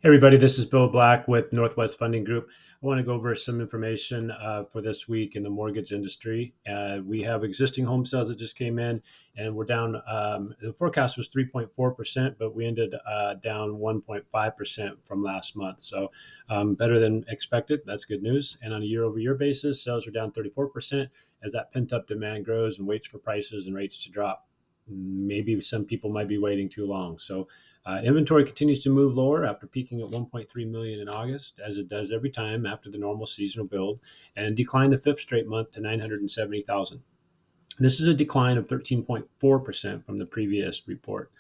Everybody, this is Bill Black with Northwest Funding Group. I want to go over some information for this week in the mortgage industry. We have existing home sales that just came in, and we're down. The forecast was 3.4%, but we ended down 1.5% from last month. So better than expected. That's good news. And on a year over year basis, sales are down 34% as that pent up demand grows and waits for prices and rates to drop. Maybe some people might be waiting too long. So inventory continues to move lower after peaking at 1.3 million in August, as it does every time after the normal seasonal build, and declined the fifth straight month to 970,000. This is a decline of 13.4% from the previous report.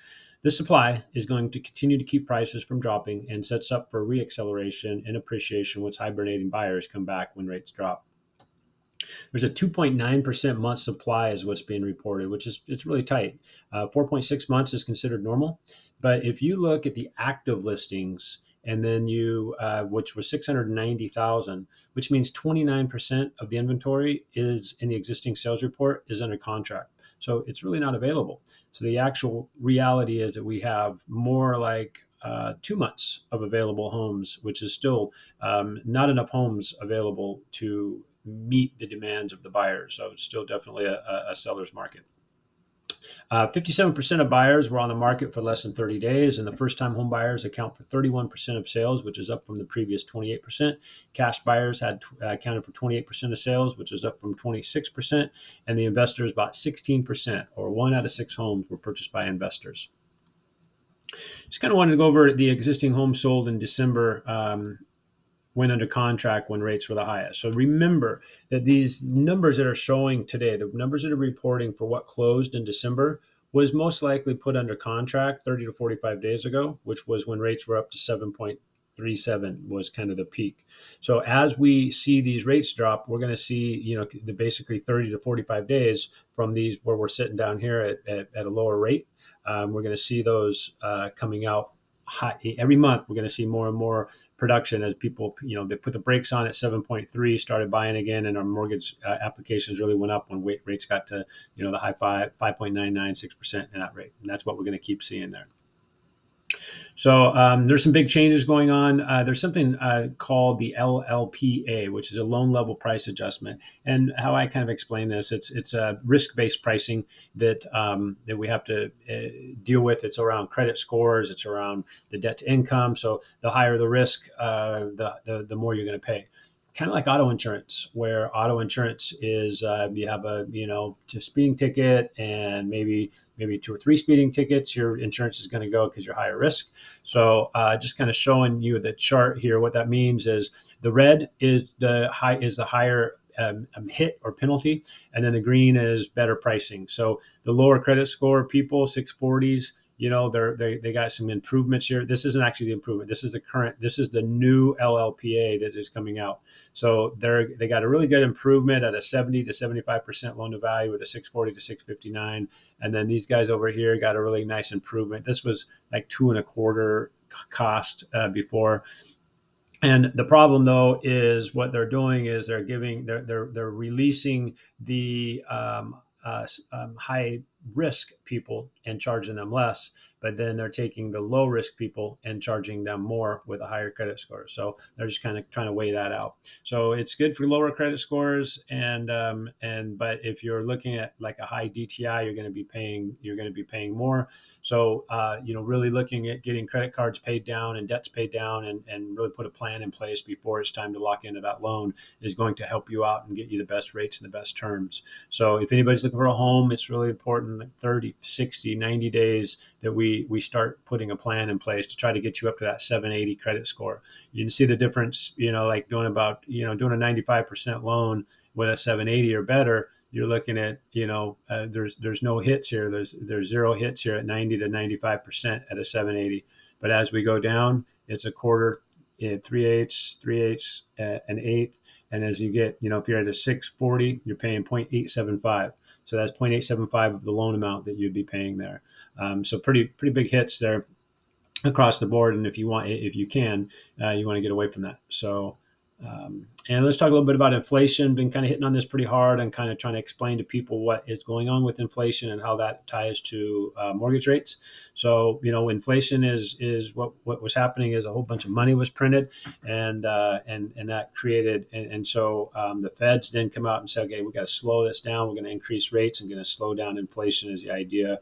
This supply is going to continue to keep prices from dropping and sets up for reacceleration and appreciation once hibernating buyers come back when rates drop. There's a 2.9% month supply is what's being reported, which is it's really tight. 4.6 months is considered normal, but if you look at the active listings and then which was 690,000, which means 29% of the inventory is in the existing sales report is under contract. So it's really not available. So the actual reality is that we have more like 2 months of available homes, which is still not enough homes available to meet the demands of the buyers. So it's still definitely a seller's market. 57% of buyers were on the market for less than 30 days, and the first-time home buyers account for 31% of sales, which is up from the previous 28%. Cash buyers accounted for 28% of sales, which is up from 26%, and the investors bought 16%, or 1 out of 6 homes were purchased by investors. Just kind of wanted to go over the existing homes sold in December. Went under contract when rates were the highest. So remember that these numbers that are showing today, the numbers that are reporting for what closed in December, was most likely put under contract 30 to 45 days ago, which was when rates were up to 7.37 was kind of the peak. So as we see these rates drop, we're going to see, the basically 30 to 45 days from these where we're sitting down here at a lower rate. We're going to see those coming out high. Every month we're going to see more and more production as people, they put the brakes on at 7.3, started buying again, and our mortgage applications really went up when rates got to, the high 5.996% in that rate. And that's what we're going to keep seeing there. So there's some big changes going on. There's something called the LLPA, which is a loan level price adjustment. And how I kind of explain this, it's a risk-based pricing that we have to deal with. It's around credit scores. It's around the debt to income. So the higher the risk, the more you're going to pay. Kind of like auto insurance, where auto insurance is you have a speeding ticket and maybe 2 or 3 speeding tickets, your insurance is going to go because you're higher risk. So just kind of showing you the chart here. What that means is the red is the higher hit or penalty, and then the green is better pricing. So the lower credit score people, 640s, they got some improvements here. This isn't actually the improvement. This is the new LLPA that is coming out. So they got a really good improvement at a 70 to 75% loan to value with a 640 to 659. And then these guys over here got a really nice improvement. This was like 2.25 cost before. And the problem, though, is what they're doing is they're releasing the high risk people and charging them less, but then they're taking the low risk people and charging them more with a higher credit score. So they're just kind of trying to weigh that out. So it's good for lower credit scores, but if you're looking at like a high DTI, you're going to be paying more. So really looking at getting credit cards paid down and debts paid down, and really put a plan in place before it's time to lock into that loan is going to help you out and get you the best rates and the best terms. So if anybody's looking for a home, it's really important, like 30, 60, 90 days that we start putting a plan in place to try to get you up to that 780 credit score. You can see the difference, like doing a 95% loan with a 780 or better. You're looking at, there's no hits here. There's 0 hits here at 90 to 95% at a 780. But as we go down, it's a quarter, 3/8, an eighth. And as you get, if you're at a 640, you're paying 0.875. So that's 0.875 of the loan amount that you'd be paying there. So pretty big hits there across the board. And if you can, you want to get away from that. So And let's talk a little bit about inflation. Been kind of hitting on this pretty hard and kind of trying to explain to people what is going on with inflation and how that ties to mortgage rates. So, inflation is what was happening is a whole bunch of money was printed, and that created and so the Feds then come out and say, okay, we got to slow this down. We're going to increase rates and going to slow down inflation is the idea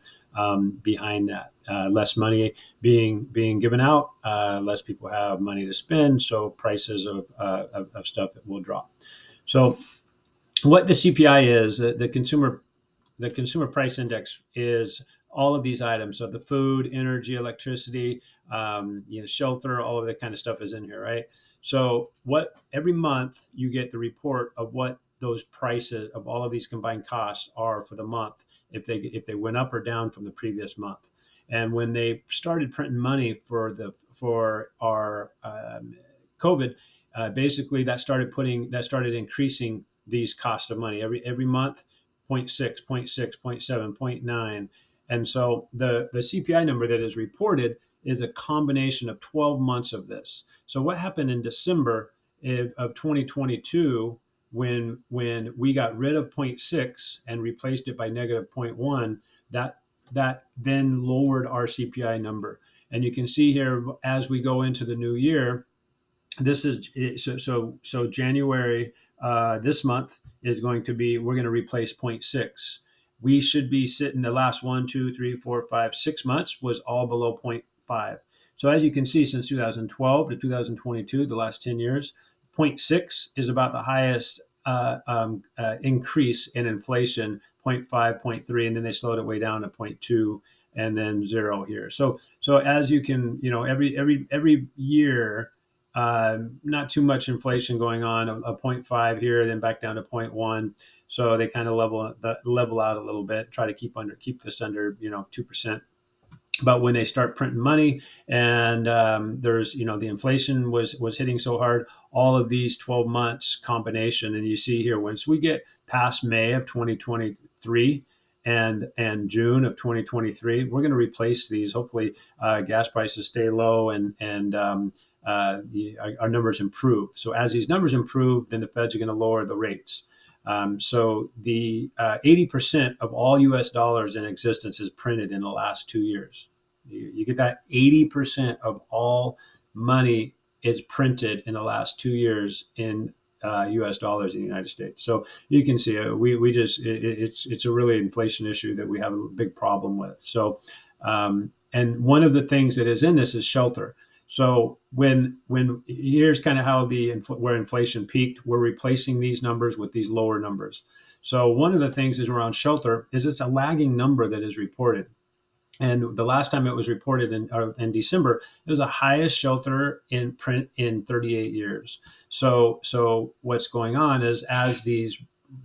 behind that. Less money being given out, less people have money to spend, so prices of stuff will drop. So what the CPI is, the consumer price index is all of these items. So the food, energy, electricity, shelter, all of that kind of stuff is in here, right? So what every month you get the report of what those prices of all of these combined costs are for the month, if they went up or down from the previous month. And when they started printing money for our COVID, basically that started increasing these costs of money every month, 0.6, 0.6, 0.7, 0.9. And so the CPI number that is reported is a combination of 12 months of this. So what happened in December of 2022 when we got rid of zero point 0.6 and replaced it by negative zero point 0.1, that then lowered our CPI number. And you can see here as we go into the new year, this is so January this month is going to be, we're going to replace zero point 0.6. We should be sitting the last 1, 2, 3, 4, 5, 6 months was all below zero point 0.5. So as you can see, since 2012 to 2022, the last 10 years, zero point 0.6 is about the highest increase in inflation. 0.5, 0.3, and then they slowed it way down to 0.2 and then zero here. So as you can, every year, not too much inflation going on, a 0.5 here, then back down to 0.1. So they kind of level out a little bit, try to keep this under 2%. But when they start printing money and there's the inflation was hitting so hard, all of these 12 months combination, and you see here once we get past May of 2023 and June of 2023, we're going to replace these. Hopefully, gas prices stay low and our numbers improve. So as these numbers improve, then the Feds are going to lower the rates. So the 80% of all U.S. dollars in existence is printed in the last 2 years. You get that 80% of all money is printed in the last 2 years in U.S. dollars in the United States. So you can see it's a really inflation issue that we have a big problem with. So and one of the things that is in this is shelter. So when here's kind of how where inflation peaked, we're replacing these numbers with these lower numbers. So one of the things is around shelter is it's a lagging number that is reported. And the last time it was reported in December, it was the highest shelter in print in 38 years. So what's going on is as these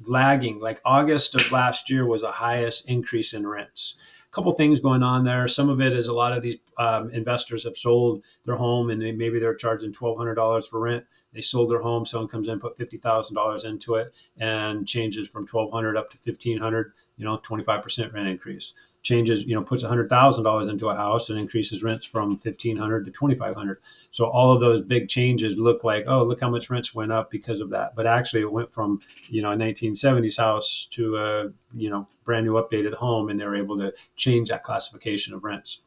lagging, like August of last year was the highest increase in rents. A couple things going on there. Some of it is a lot of these investors have sold their home and maybe they're charging $1,200 for rent. They sold their home, someone comes in, put $50,000 into it, and changes from $1,200 up to $1,500. 25% rent increase. Changes, puts $100,000 into a house and increases rents from $1,500 to $2,500. So all of those big changes look like, oh, look how much rents went up because of that. But actually, it went from a 1970s house to a brand new updated home, and they were able to change that classification of rents.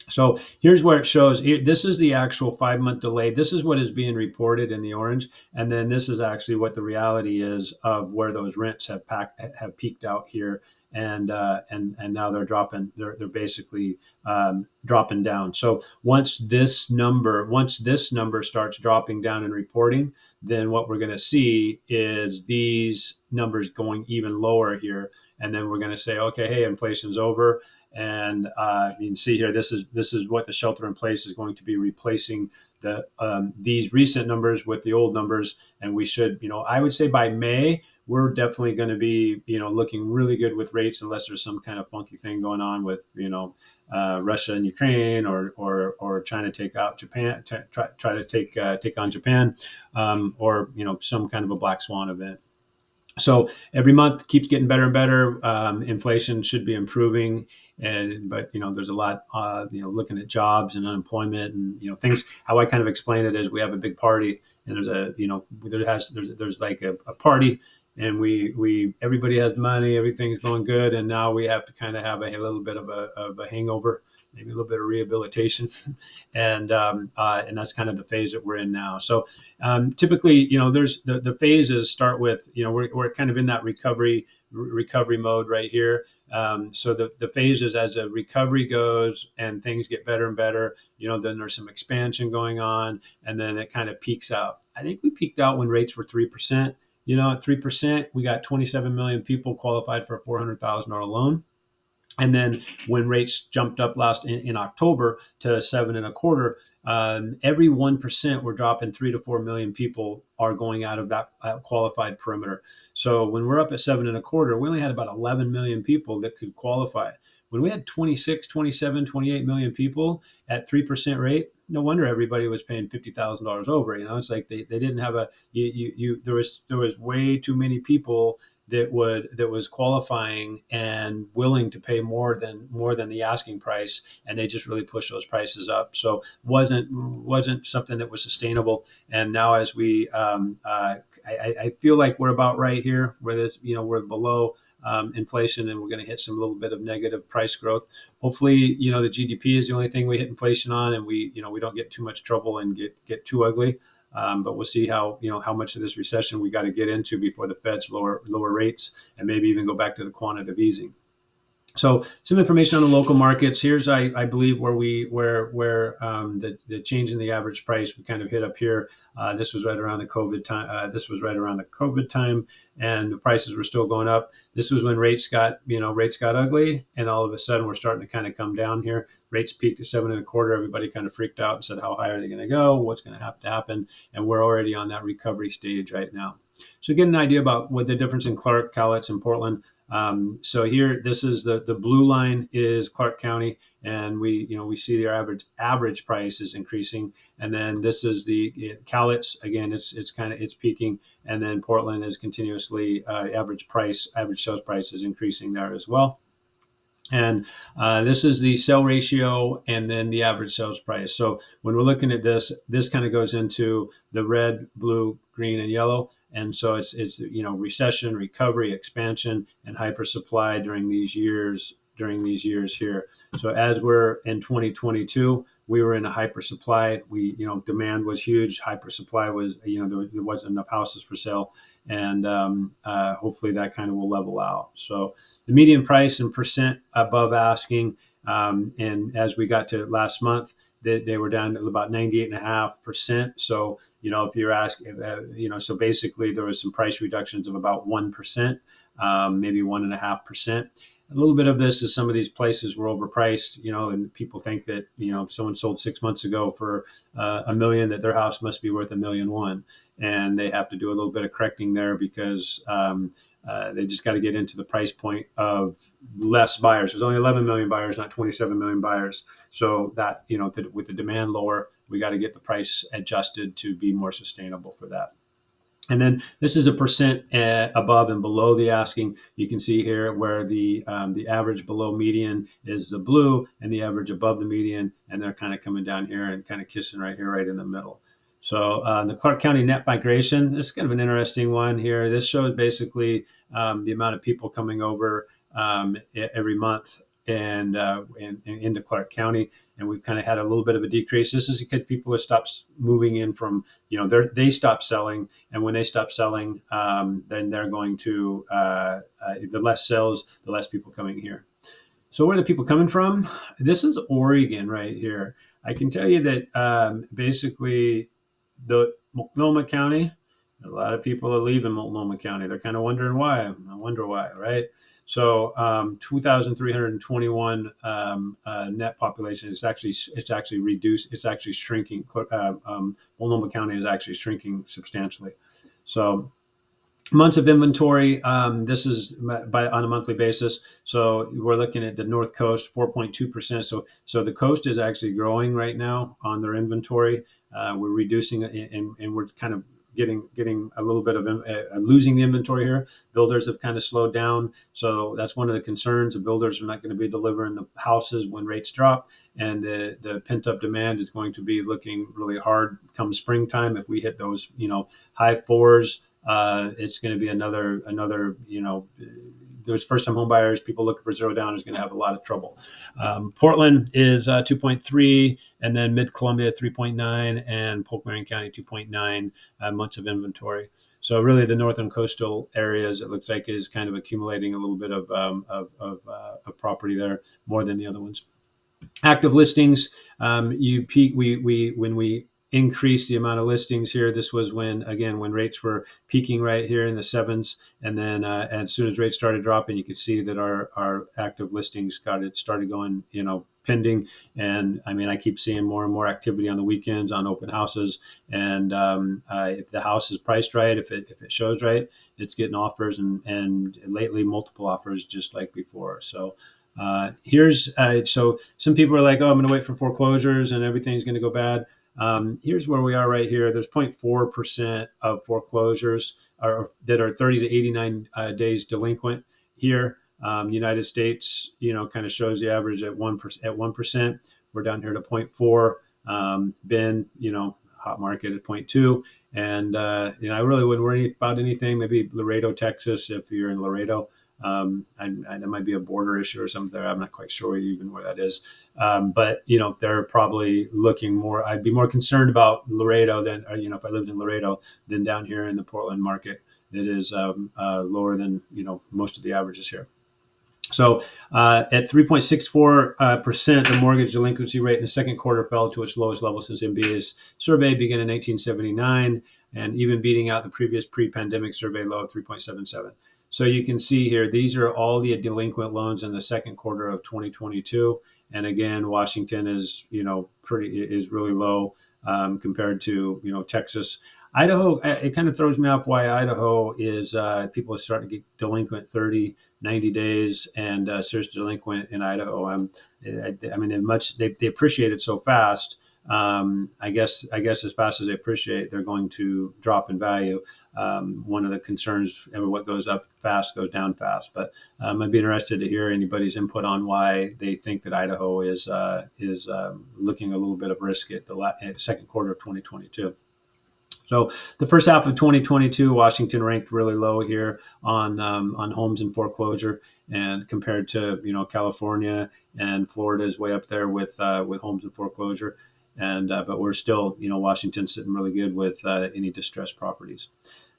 So here's where it shows. This is the actual 5-month delay. This is what is being reported in the orange, and then this is actually what the reality is of where those rents have peaked out here, and now they're dropping. They're basically dropping down. So once this number starts dropping down in reporting, then what we're going to see is these numbers going even lower here, and then we're going to say, okay, hey, inflation's over. And you can see here, this is what the shelter in place is going to be replacing these recent numbers with the old numbers. And we should, I would say by May, we're definitely going to be, looking really good with rates, unless there's some kind of funky thing going on with, Russia and Ukraine, or trying to take out Japan, try to take on Japan, or some kind of a black swan event. So every month keeps getting better and better. Inflation should be improving, but there's a lot. Looking at jobs and unemployment and things. How I kind of explain it is we have a big party and there's like a party, and we everybody has money, everything's going good, and now we have to kind of have a little bit of a hangover, maybe a little bit of rehabilitation, and that's kind of the phase that we're in now. So typically, there's the phases start with, we're kind of in that recovery mode right here. So the phases as a recovery goes and things get better and better, then there's some expansion going on, and then it kind of peaks out. I think we peaked out when rates were 3%. At 3%, we got 27 million people qualified for a $400,000 loan. And then when rates jumped up last in October to 7.25, every 1% we're dropping 3 to 4 million people are going out of that qualified perimeter. So when we're up at 7.25, we only had about 11 million people that could qualify. When we had 26, 27, 28 million people at 3% rate, no wonder everybody was paying $50,000 over. It's like they didn't have there was way too many people that was qualifying and willing to pay more than the asking price, and they just really pushed those prices up. So wasn't something that was sustainable. And now as I feel like we're about right here where we're below inflation, and we're going to hit some little bit of negative price growth. Hopefully, the GDP is the only thing we hit inflation on, and we don't get too much trouble and get too ugly. But we'll see how much of this recession we got to get into before the Feds lower rates and maybe even go back to the quantitative easing. So some information on the local markets. Here's, I believe, where the change in the average price we kind of hit up here. This was right around the COVID time. And the prices were still going up. This was when rates got ugly, and all of a sudden we're starting to kind of come down here. Rates peaked at 7.25. Everybody kind of freaked out and said, "How high are they going to go? What's going to have to happen?" And we're already on that recovery stage right now. So get an idea about what the difference in Clark, Cowlitz, and Portland. So here, this is the blue line is Clark County, and we see their average price is increasing, and then this is the Cowlitz. Again, it's peaking, and then Portland is continuously average sales price is increasing there as well. And this is the sell ratio and then the average sales price. So when we're looking at this kind of goes into the red, blue, green, and yellow. And so it's recession, recovery, expansion, and hyper supply during these years here. So as we're in 2022, we were in a hyper supply. Demand was huge. Hyper supply was, there wasn't enough houses for sale, and hopefully that kind of will level out. So the median price and percent above asking, and as we got to last month, they were down to about 98.5%. So, if you're asking, so basically there was some price reductions of about 1%, maybe 1.5%. A little bit of this is some of these places were overpriced, and people think that, if someone sold 6 months ago for $1 million, that their house must be worth $1.1 million. And they have to do a little bit of correcting there because they just got to get into the price point of less buyers. There's only 11 million buyers, not 27 million buyers. So that, with the demand lower, we got to get the price adjusted to be more sustainable for that. And then this is a percent above and below the asking. You can see here where the average below median is the blue, and the average above the median, and they're kind of coming down here and kind of kissing right here, right in the middle. So the Clark County net migration, this is kind of an interesting one here. This shows basically the amount of people coming over every month and into Clark County, and we've kind of had a little bit of a decrease. This is because people have stopped moving in from, they stopped selling, and when they stop selling, then they're going to the less sales, the less people coming here. So where are the people coming from? This is Oregon right here. I can tell you that basically the Multnomah County, a lot of people are leaving Multnomah County. They're kind of wondering why. I wonder why, right? So 2,321 net population. It's actually reduced. It's actually shrinking. Multnomah County is actually shrinking substantially. So months of inventory. This is on a monthly basis. So we're looking at the North Coast, 4.2%. So the coast is actually growing right now on their inventory. We're reducing it, and we're kind of getting a little bit of losing the inventory here. Builders have kind of slowed down, so that's one of the concerns. The builders are not going to be delivering the houses when rates drop, and the pent up demand is going to be looking really hard come springtime. If we hit those high fours, it's going to be another those first time home buyers, people looking for zero down, is going to have a lot of trouble. Portland is 2.3, and then Mid Columbia 3.9, and Polk Marion County 2.9 months of inventory. So really, the northern coastal areas, it looks like, is kind of accumulating a little bit of property there more than the other ones. Active listings, you peak. We when we increase the amount of listings here, this was when rates were peaking right here in the sevens, and then as soon as rates started dropping, you could see that our active listings started going pending. And I mean, I keep seeing more and more activity on the weekends on open houses, and if the house is priced right, if it shows right, it's getting offers, and lately multiple offers just like before. So so some people are like, oh, I'm going to wait for foreclosures and everything's going to go bad. Here's where we are right here. There's 0.4% of foreclosures that are 30 to 89 days delinquent here. United States, kind of shows the average at 1%. At 1%, we're down here to 0.4. Been, hot market at 0.2. And I really wouldn't worry about anything. Maybe Laredo, Texas, if you're in Laredo. That might be a border issue or something there. I'm not quite sure even where that is. But they're probably looking more. I'd be more concerned about Laredo than, if I lived in Laredo, than down here in the Portland market that is lower than most of the averages here. So at 3.64%, the mortgage delinquency rate in the second quarter fell to its lowest level since MBA's survey began in 1979, and even beating out the previous pre-pandemic survey low of 3.77. So you can see here, these are all the delinquent loans in the second quarter of 2022. And again, Washington is, is really low compared to, Texas. Idaho, it kind of throws me off why Idaho is, people are starting to get delinquent 30, 90 days, and serious delinquent in Idaho. I mean, they appreciate it so fast. I guess as fast as they appreciate, they're going to drop in value. One of the concerns, what goes up fast goes down fast. But I'd be interested to hear anybody's input on why they think that Idaho is looking a little bit of risk at the second quarter of 2022. So the first half of 2022, Washington ranked really low here on homes in foreclosure, and compared to California and Florida is way up there with homes in foreclosure, and but we're still Washington's sitting really good with any distressed properties.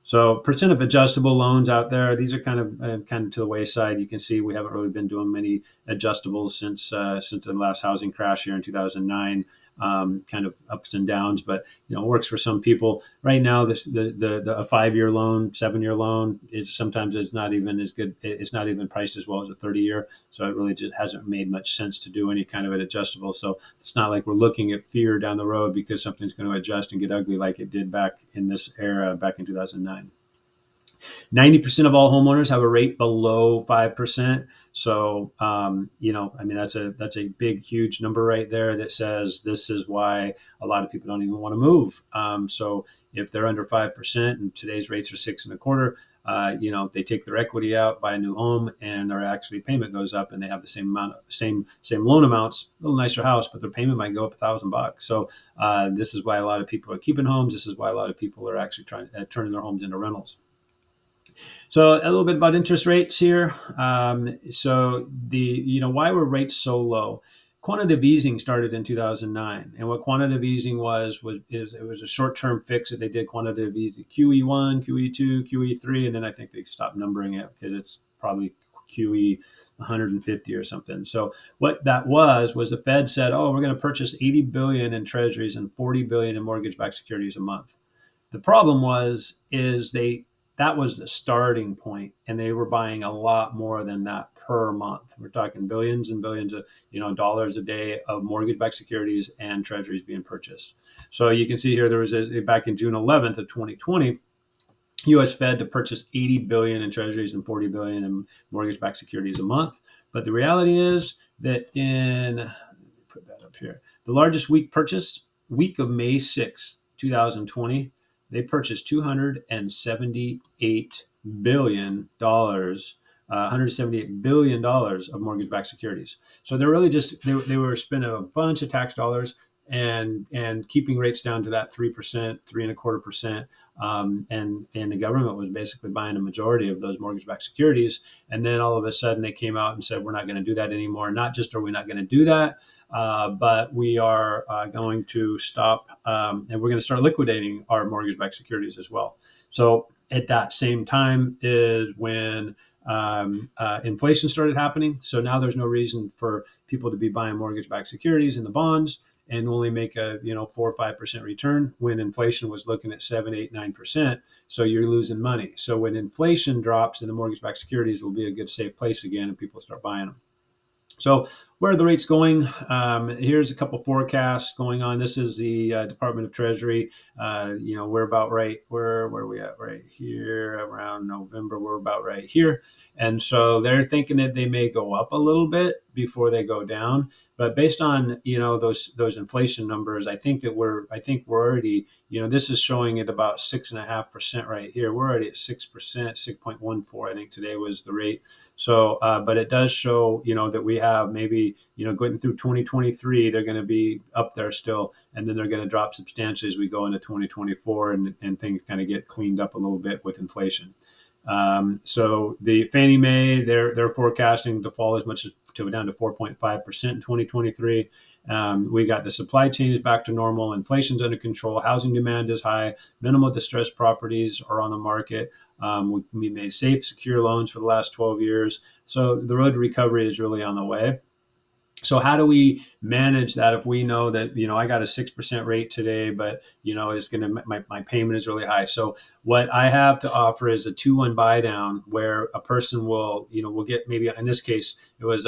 So percent of adjustable loans out there, these are kind of to the wayside. You can see we haven't really been doing many adjustables since the last housing crash here in 2009. Kind of ups and downs, but it works for some people. Right now, a 5-year loan, 7-year loan is sometimes it's not even as good. It's not even priced as well as a 30-year. So it really just hasn't made much sense to do any kind of an adjustable. So it's not like we're looking at fear down the road because something's going to adjust and get ugly like it did back in this era, back in 2009. 90% of all homeowners have a rate below 5%. So, I mean, that's a big, huge number right there that says this is why a lot of people don't even want to move. So if they're under 5% and today's rates are 6.25%, they take their equity out, buy a new home, and their actually payment goes up, and they have the same amount, same loan amounts, a little nicer house, but their payment might go up $1,000. So this is why a lot of people are keeping homes. This is why a lot of people are actually turning their homes into rentals. So a little bit about interest rates here. So why were rates so low? Quantitative easing started in 2009, and what quantitative easing was it was a short-term fix that they did. Quantitative easing, QE1, QE2, QE3, and then I think they stopped numbering it because it's probably QE 150 or something. So what that was the Fed said, oh, we're going to purchase 80 billion in treasuries and 40 billion in mortgage-backed securities a month. The problem that was the starting point, and they were buying a lot more than that per month. We're talking billions and billions of dollars a day of mortgage-backed securities and treasuries being purchased. So you can see here there was back in June 11th of 2020, U.S. Fed to purchase 80 billion in treasuries and 40 billion in mortgage-backed securities a month. But the reality is that put that up here, the largest week purchased, week of May 6th, 2020, They purchased $278 billion, $178 billion of mortgage-backed securities. So they're really just they were spending a bunch of tax dollars and keeping rates down to that 3%, 3.25%. And the government was basically buying a majority of those mortgage-backed securities. And then all of a sudden they came out and said, we're not going to do that anymore. Not just are we not going to do that, but we are going to stop and we're going to start liquidating our mortgage-backed securities as well. So at that same time is when inflation started happening. So now there's no reason for people to be buying mortgage-backed securities in the bonds and only make a 4 or 5% return when inflation was looking at 7, 8, 9%. So you're losing money. So when inflation drops, then the mortgage-backed securities will be a good safe place again, and people start buying them. So where are the rates going? Here's a couple forecasts going on. This is the Department of Treasury. We're about right where are we at right here around November. We're about right here, and so they're thinking that they may go up a little bit before they go down. But based on those inflation numbers, I think we're already this is showing at about 6.5% right here. We're already at 6%, 6.14. I think today was the rate. So, but it does show, that we have maybe, going through 2023, they're going to be up there still, and then they're going to drop substantially as we go into 2024 and things kind of get cleaned up a little bit with inflation. So the Fannie Mae, they're forecasting to fall as much as down to 4.5% in 2023. We got the supply chain is back to normal. Inflation's under control. Housing demand is high. Minimal distressed properties are on the market. We made safe, secure loans for the last 12 years. So the road to recovery is really on the way. So how do we manage that if we know that, I got a 6% rate today, but, it's going to, my payment is really high. So what I have to offer is a 2-1 buy down where a person will get, maybe in this case, it was,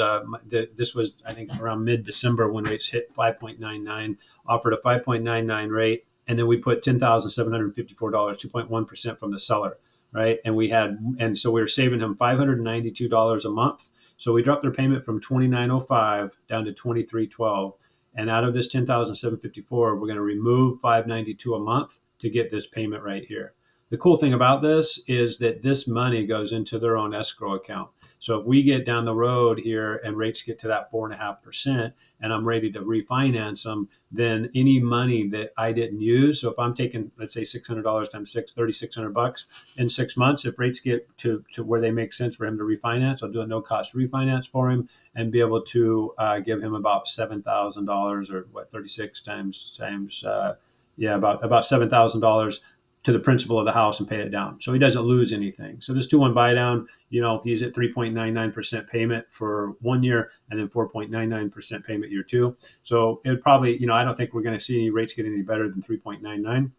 this was, I think around mid-December when rates hit 5.99, offered a 5.99 rate. And then we put $10,754, 2.1% from the seller. Right. And so we were saving him $592 a month. So we dropped their payment from $2,905 down to $2,312. And out of this $10,754, we're going to remove $592 a month to get this payment right here. The cool thing about this is that this money goes into their own escrow account. So if we get down the road here and rates get to that 4.5% and I'm ready to refinance them, then any money that I didn't use, so if I'm taking, let's say $600 times 6, $3,600 in 6 months, if rates get to where they make sense for him to refinance, I'll do a no cost refinance for him and be able to give him about $7,000 or 36 times about $7,000 to the principal of the house and pay it down. So he doesn't lose anything. So this 2-1 buy down, he's at 3.99% payment for 1 year and then 4.99% payment year 2. So it probably, I don't think we're going to see any rates get any better than 3.99.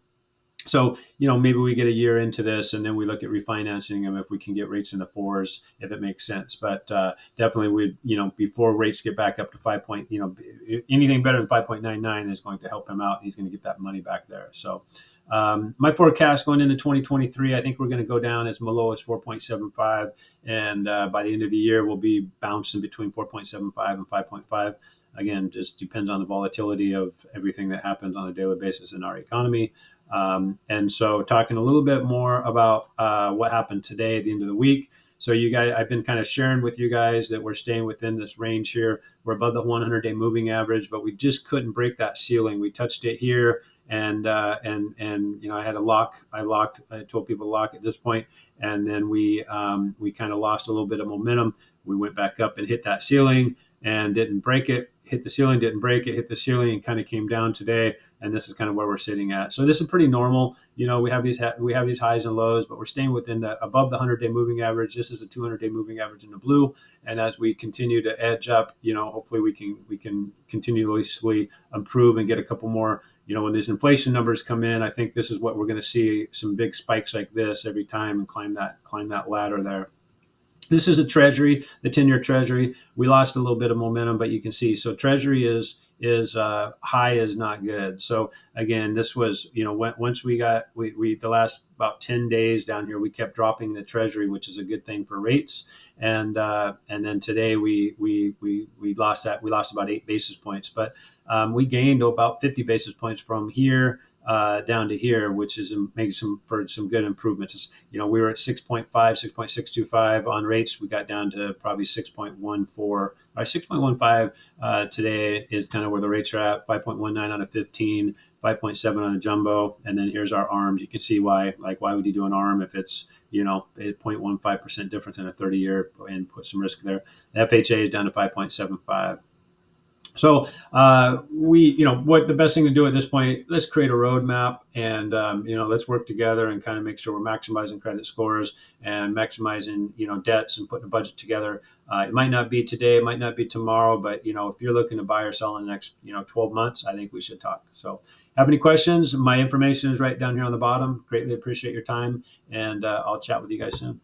So, maybe we get a year into this and then we look at refinancing them if we can get rates in the 4s, if it makes sense. But definitely before rates get back up to 5 point, anything better than 5.99 is going to help him out. He's going to get that money back there. So my forecast going into 2023, I think we're going to go down as low as 4.75. And by the end of the year, we'll be bouncing between 4.75 and 5.5. Again, just depends on the volatility of everything that happens on a daily basis in our economy. And so talking a little bit more about what happened today at the end of the week. So you guys, I've been kind of sharing with you guys that we're staying within this range here. We're above the 100-day moving average, but we just couldn't break that ceiling. We touched it here, and I had a lock. I told people to lock at this point, and then we kind of lost a little bit of momentum. We went back up and hit that ceiling and didn't break it. Hit the ceiling, didn't break it, hit the ceiling, and kind of came down today. And this is kind of where we're sitting at. So this is pretty normal. We have these highs and lows, but we're staying within above the 100-day moving average. This is a 200-day moving average in the blue. And as we continue to edge up, hopefully we can continuously improve and get a couple more. When these inflation numbers come in, I think this is what we're going to see, some big spikes like this every time and climb that ladder there. This is a treasury, the 10-year treasury. We lost a little bit of momentum, but you can see. So treasury is high is not good. So again, this was, once we the last about 10 days down here, we kept dropping the treasury, which is a good thing for rates. And then today we lost that. We lost about 8 basis points, but we gained about 50 basis points from here down to here, which is making some good improvements. We were at 6.5, 6.625 on rates. We got down to probably 6.14 or 6.15 today is kind of where the rates are at. 5.19 on a 15, 5.7 on a jumbo, and then here's our arms. You can see why would you do an arm if it's a 0.15% difference in a 30-year and put some risk there. The FHA is down to 5.75. So what the best thing to do at this point, let's create a roadmap and, let's work together and kind of make sure we're maximizing credit scores and maximizing, debts and putting a budget together. It might not be today, it might not be tomorrow, but, if you're looking to buy or sell in the next, 12 months, I think we should talk. So have any questions? My information is right down here on the bottom. Greatly appreciate your time, and I'll chat with you guys soon.